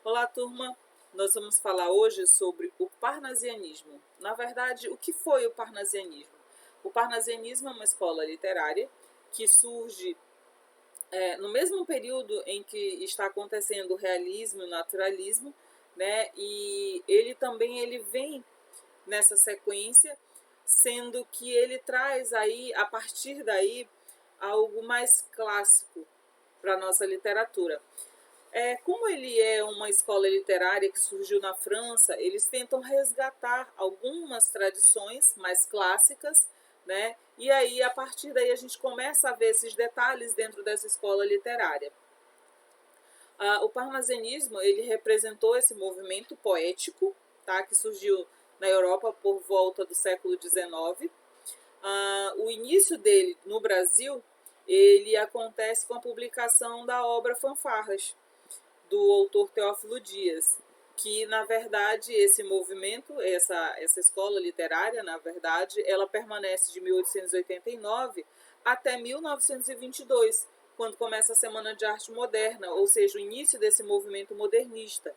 Olá, turma! Nós vamos falar hoje sobre o parnasianismo. Na verdade, o que foi o parnasianismo? O parnasianismo é uma escola literária que surge no mesmo período em que está acontecendo o realismo e o naturalismo, né? E ele vem nessa sequência, sendo que ele traz aí, a partir daí, algo mais clássico para a nossa literatura. Como ele é uma escola literária que surgiu na França, eles tentam resgatar algumas tradições mais clássicas, né? E aí, a partir daí, a gente começa a ver esses detalhes dentro dessa escola literária. O parnasianismo, ele representou esse movimento poético, tá? Que surgiu na Europa por volta do século XIX. O início dele no Brasil, ele acontece com a publicação da obra Fanfarras, do autor Teófilo Dias, que na verdade esse movimento, essa escola literária, na verdade, ela permanece de 1889 até 1922, quando começa a Semana de Arte Moderna, ou seja, o início desse movimento modernista.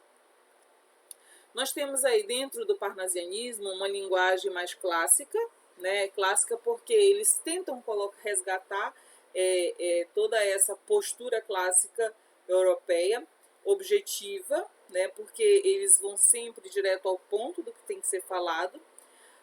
Nós temos aí dentro do parnasianismo uma linguagem mais clássica, né? Clássica porque eles tentam resgatar toda essa postura clássica europeia, objetiva, né? Porque eles vão sempre direto ao ponto do que tem que ser falado.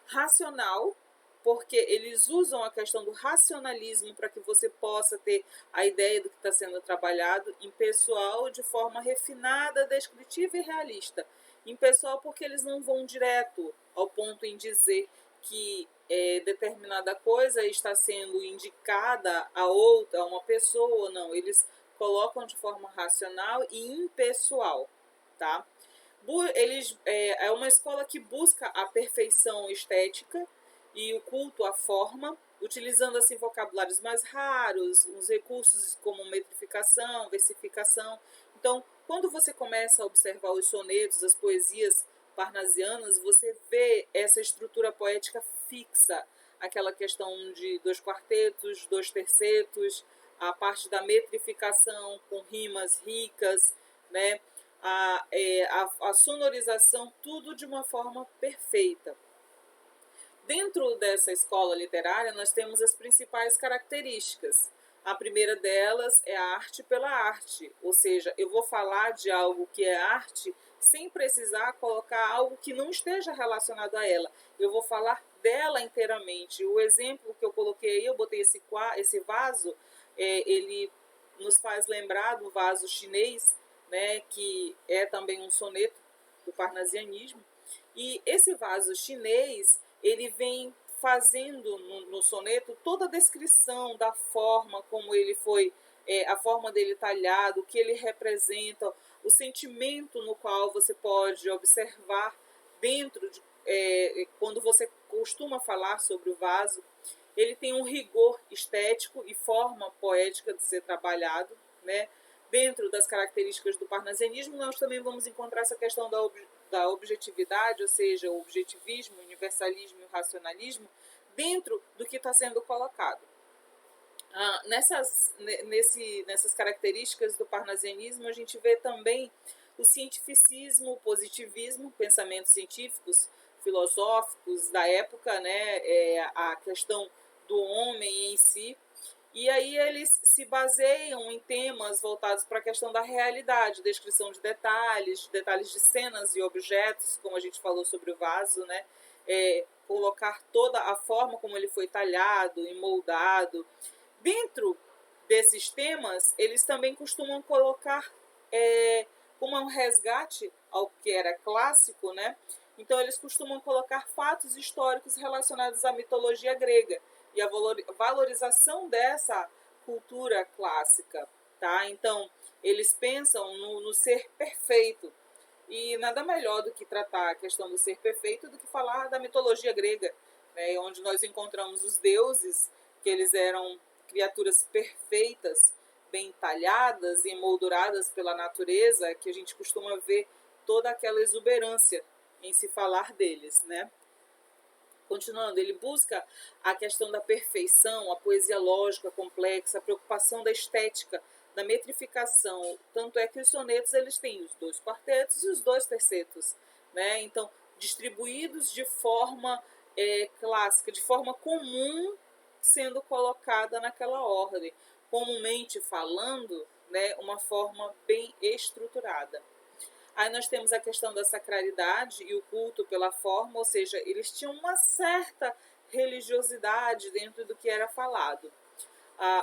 Racional, porque eles usam a questão do racionalismo para que você possa ter a ideia do que está sendo trabalhado. Impessoal, de forma refinada, descritiva e realista. Impessoal, porque eles não vão direto ao ponto em dizer que determinada coisa está sendo indicada a outra, a uma pessoa, não. Eles colocam de forma racional e impessoal, tá? É uma escola que busca a perfeição estética e o culto à forma, utilizando assim vocabulários mais raros, uns recursos como metrificação, versificação. Então, quando você começa a observar os sonetos, as poesias parnasianas, você vê essa estrutura poética fixa, aquela questão de 2 quartetos, 2 tercetos, a parte da metrificação com rimas ricas, né? A sonorização, tudo de uma forma perfeita. Dentro dessa escola literária, nós temos as principais características. A primeira delas é a arte pela arte, ou seja, eu vou falar de algo que é arte sem precisar colocar algo que não esteja relacionado a ela. Eu vou falar dela inteiramente. O exemplo que eu coloquei aí, eu botei esse vaso, ele nos faz lembrar do vaso chinês, né, que é também um soneto do parnasianismo. E esse vaso chinês, ele vem fazendo no soneto toda a descrição da forma como ele foi, a forma dele talhado, o que ele representa, o sentimento no qual você pode observar dentro de, quando você costuma falar sobre o vaso. Ele tem um rigor estético e forma poética de ser trabalhado, né? Dentro das características do parnasianismo, nós também vamos encontrar essa questão da objetividade, ou seja, o objetivismo, o universalismo e o racionalismo, dentro do que está sendo colocado. Nessas características do parnasianismo, a gente vê também o cientificismo, o positivismo, pensamentos científicos, filosóficos da época, né, a questão do homem em si. E aí eles se baseiam em temas voltados para a questão da realidade, descrição de detalhes de cenas e objetos, como a gente falou sobre o vaso, né? Colocar toda a forma como ele foi talhado, emoldado. Dentro desses temas, eles também costumam colocar como um resgate ao que era clássico, né? Então eles costumam colocar fatos históricos relacionados à mitologia grega e a valorização dessa cultura clássica, tá? Então, eles pensam no ser perfeito, e nada melhor do que tratar a questão do ser perfeito do que falar da mitologia grega, né? Onde nós encontramos os deuses, que eles eram criaturas perfeitas, bem talhadas e emolduradas pela natureza, que a gente costuma ver toda aquela exuberância em se falar deles, né? Continuando, ele busca a questão da perfeição, a poesia lógica complexa, a preocupação da estética da metrificação. Tanto é que os sonetos eles têm os 2 quartetos e os 2 tercetos, né? Então, distribuídos de forma clássica, de forma comum, sendo colocada naquela ordem. Comumente falando, né, uma forma bem estruturada. Aí nós temos a questão da sacralidade e o culto pela forma, ou seja, eles tinham uma certa religiosidade dentro do que era falado.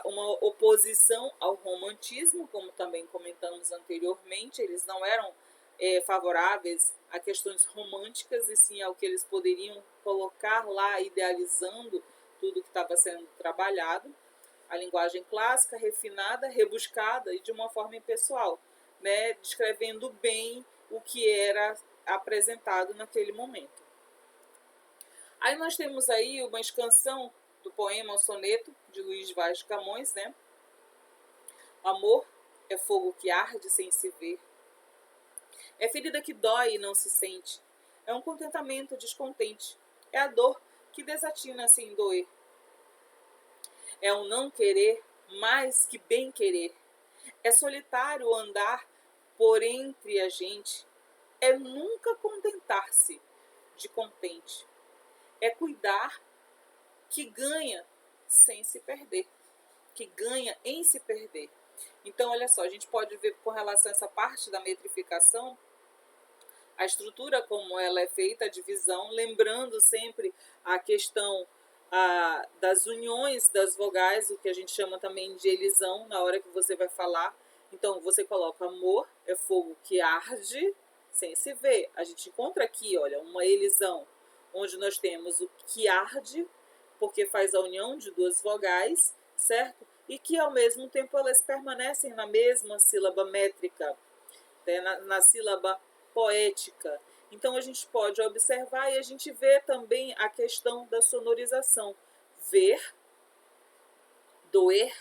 Uma oposição ao romantismo, como também comentamos anteriormente, eles não eram favoráveis a questões românticas, e sim ao que eles poderiam colocar lá, idealizando tudo que estava sendo trabalhado. A linguagem clássica, refinada, rebuscada e de uma forma impessoal, né, descrevendo bem o que era apresentado naquele momento. Aí nós temos aí uma escansão do poema ao soneto de Luís Vaz de Camões, né? Amor é fogo que arde sem se ver, é ferida que dói e não se sente, é um contentamento descontente, é a dor que desatina sem doer, é um não querer mais que bem querer, é solitário andar por entre a gente, é nunca contentar-se de contente, é cuidar que ganha sem se perder, que ganha em se perder. Então, olha só, a gente pode ver com relação a essa parte da metrificação, a estrutura como ela é feita, a divisão, lembrando sempre a questão das uniões das vogais, o que a gente chama também de elisão, na hora que você vai falar. Então, você coloca amor, é fogo que arde sem se ver. A gente encontra aqui, olha, uma elisão, onde nós temos o que arde, porque faz a união de 2 vogais, certo? E que, ao mesmo tempo, elas permanecem na mesma sílaba métrica, né? na sílaba poética. Então, a gente pode observar e a gente vê também a questão da sonorização. Ver, doer,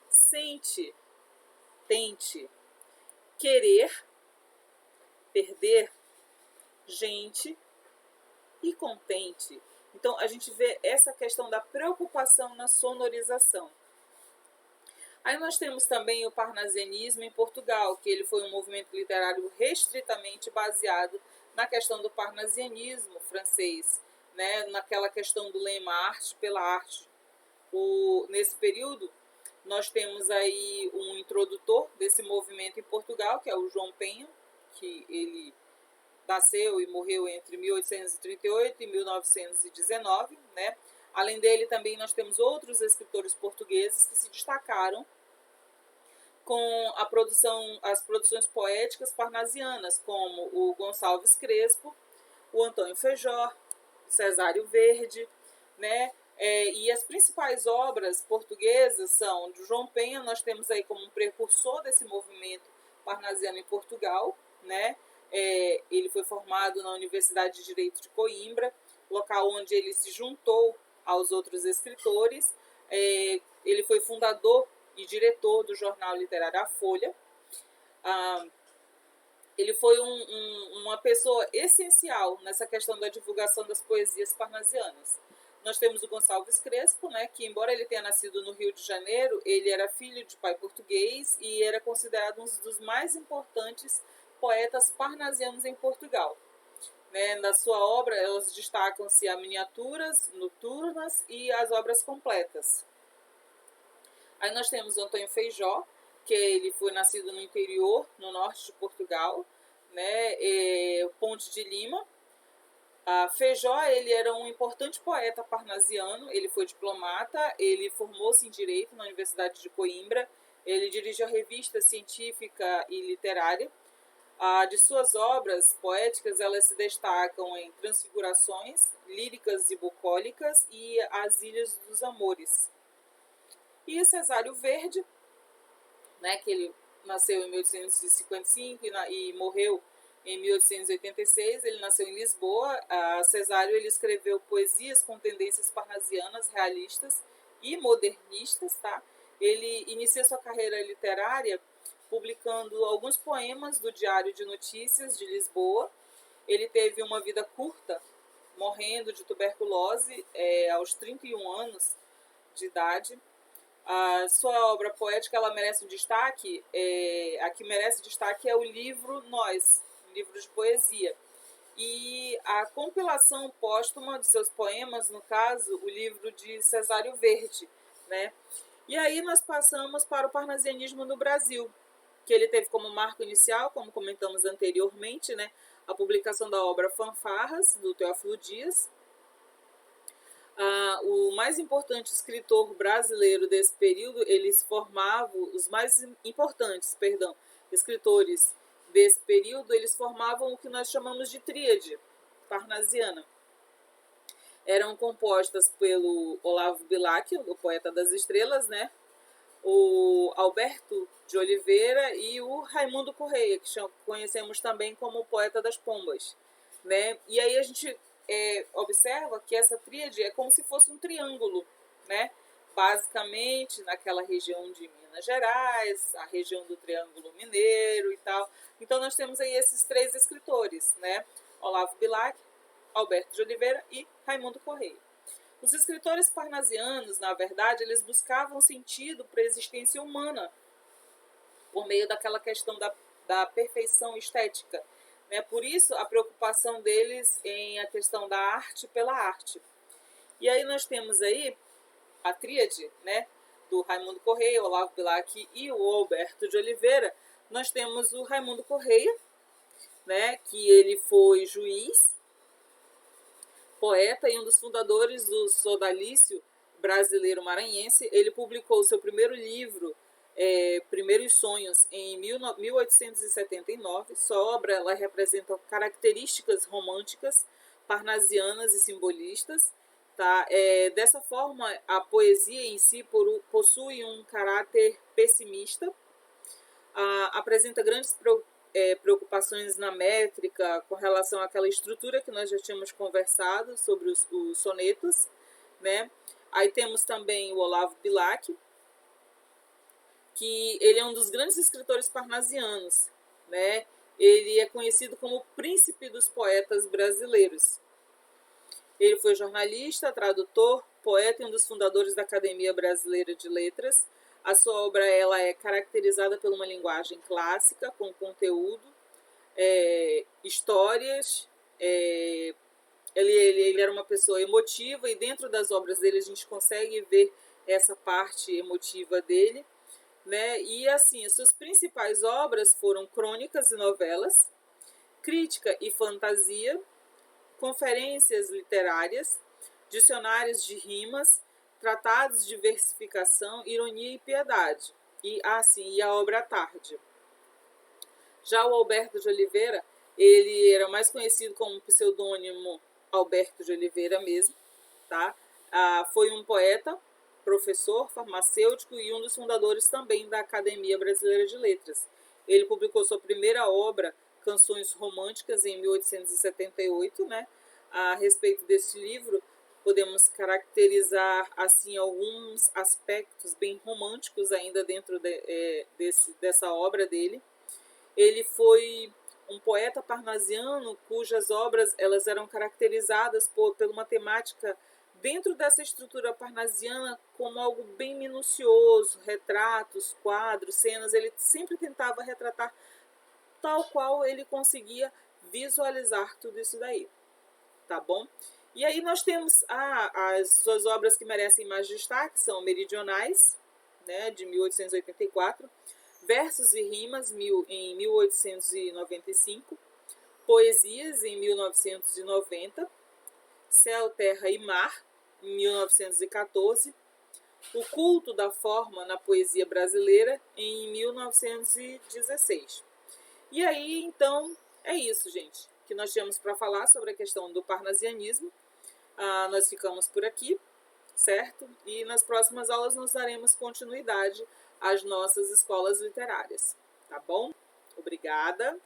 sente, tente, querer, perder, gente e contente. Então, a gente vê essa questão da preocupação na sonorização. Aí nós temos também o parnasianismo em Portugal, que ele foi um movimento literário restritamente baseado na questão do parnasianismo francês, né? Naquela questão do lema arte pela arte. Nesse período, nós temos aí um introdutor desse movimento em Portugal, que é o João Penha, que ele nasceu e morreu entre 1838 e 1919, né? Além dele, também nós temos outros escritores portugueses que se destacaram com as produções poéticas parnasianas, como o Gonçalves Crespo, o Antônio Feijó, o Cesário Verde, né? E as principais obras portuguesas são de João Penha, nós temos aí como um precursor desse movimento parnasiano em Portugal, né? Ele foi formado na Universidade de Direito de Coimbra, local onde ele se juntou aos outros escritores. Ele foi fundador e diretor do jornal literário A Folha. Ele foi uma pessoa essencial nessa questão da divulgação das poesias parnasianas. Nós temos o Gonçalves Crespo, né, que embora ele tenha nascido no Rio de Janeiro, ele era filho de pai português e era considerado um dos mais importantes poetas parnasianos em Portugal. Né, na sua obra, elas destacam-se as miniaturas noturnas e as obras completas. Aí nós temos o Antônio Feijó, que ele foi nascido no interior, no norte de Portugal, né, Ponte de Lima. Feijó, ele era um importante poeta parnasiano, ele foi diplomata, ele formou-se em Direito na Universidade de Coimbra, ele dirigiu a revista científica e literária. De suas obras poéticas, elas se destacam em Transfigurações, Líricas e Bucólicas e As Ilhas dos Amores. E Cesário Verde, né, que ele nasceu em 1855 e morreu em 1886, ele nasceu em Lisboa. Cesário ele escreveu poesias com tendências parnasianas, realistas e modernistas. Tá? Ele inicia sua carreira literária publicando alguns poemas do Diário de Notícias de Lisboa. Ele teve uma vida curta, morrendo de tuberculose aos 31 anos de idade. A sua obra poética, ela merece um destaque. A que merece destaque é o livro Nós, um livro de poesia. E a compilação póstuma de seus poemas, no caso, o livro de Cesário Verde, né? E aí nós passamos para o parnasianismo no Brasil, que ele teve como marco inicial, como comentamos anteriormente, né, a publicação da obra Fanfarras, do Teófilo Dias. O mais importante escritor brasileiro desse período, eles formavam, os mais importantes, escritores desse período, eles formavam o que nós chamamos de tríade parnasiana. Eram compostas pelo Olavo Bilac, o poeta das estrelas, né? O Alberto de Oliveira e o Raimundo Correia, que conhecemos também como o poeta das pombas, né? E aí a gente observa que essa tríade é como se fosse um triângulo, né? Basicamente naquela região de Minas Gerais, a região do Triângulo Mineiro e tal. Então nós temos aí esses três escritores, né? Olavo Bilac, Alberto de Oliveira e Raimundo Correia. Os escritores parnasianos, na verdade, eles buscavam sentido para a existência humana por meio daquela questão da perfeição estética, né? Por isso, a preocupação deles em a questão da arte pela arte. E aí nós temos aí a tríade, né, do Raimundo Correia, o Olavo Bilac e o Alberto de Oliveira. Nós temos o Raimundo Correia, né, que ele foi juiz, poeta e um dos fundadores do sodalício brasileiro maranhense. Ele publicou seu primeiro livro, Primeiros Sonhos, em 1879. Sua obra ela representa características românticas, parnasianas e simbolistas. Tá? Dessa forma, a poesia em si possui um caráter pessimista, apresenta grandes preocupações na métrica com relação àquela estrutura que nós já tínhamos conversado sobre os sonetos, né? Aí temos também o Olavo Bilac, que ele é um dos grandes escritores parnasianos, né? Ele é conhecido como o príncipe dos poetas brasileiros. Ele foi jornalista, tradutor, poeta e um dos fundadores da Academia Brasileira de Letras. A sua obra ela é caracterizada por uma linguagem clássica, com conteúdo, histórias. Ele era uma pessoa emotiva e dentro das obras dele a gente consegue ver essa parte emotiva dele, né? E assim, as suas principais obras foram crônicas e novelas, crítica e fantasia, conferências literárias, dicionários de rimas, tratados de versificação, ironia e piedade, e a obra Tarde. Já o Alberto de Oliveira, ele era mais conhecido como pseudônimo Alberto de Oliveira mesmo, tá? Foi um poeta, professor, farmacêutico e um dos fundadores também da Academia Brasileira de Letras. Ele publicou sua primeira obra, Canções Românticas, em 1878, né? A respeito desse livro, podemos caracterizar assim alguns aspectos bem românticos ainda dentro dessa obra dele. Ele foi um poeta parnasiano cujas obras elas eram caracterizadas por uma temática dentro dessa estrutura parnasiana como algo bem minucioso, retratos, quadros, cenas. Ele sempre tentava retratar tal qual ele conseguia visualizar tudo isso daí, tá bom? E aí nós temos as suas obras que merecem mais destaque, são Meridionais, né, de 1884, Versos e Rimas, em 1895, Poesias, em 1990, Céu, Terra e Mar, em 1914, O Culto da Forma na Poesia Brasileira, em 1916. E aí, então, é isso, gente, que nós tínhamos para falar sobre a questão do parnasianismo. Nós ficamos por aqui, certo? E nas próximas aulas nós daremos continuidade às nossas escolas literárias, tá bom? Obrigada!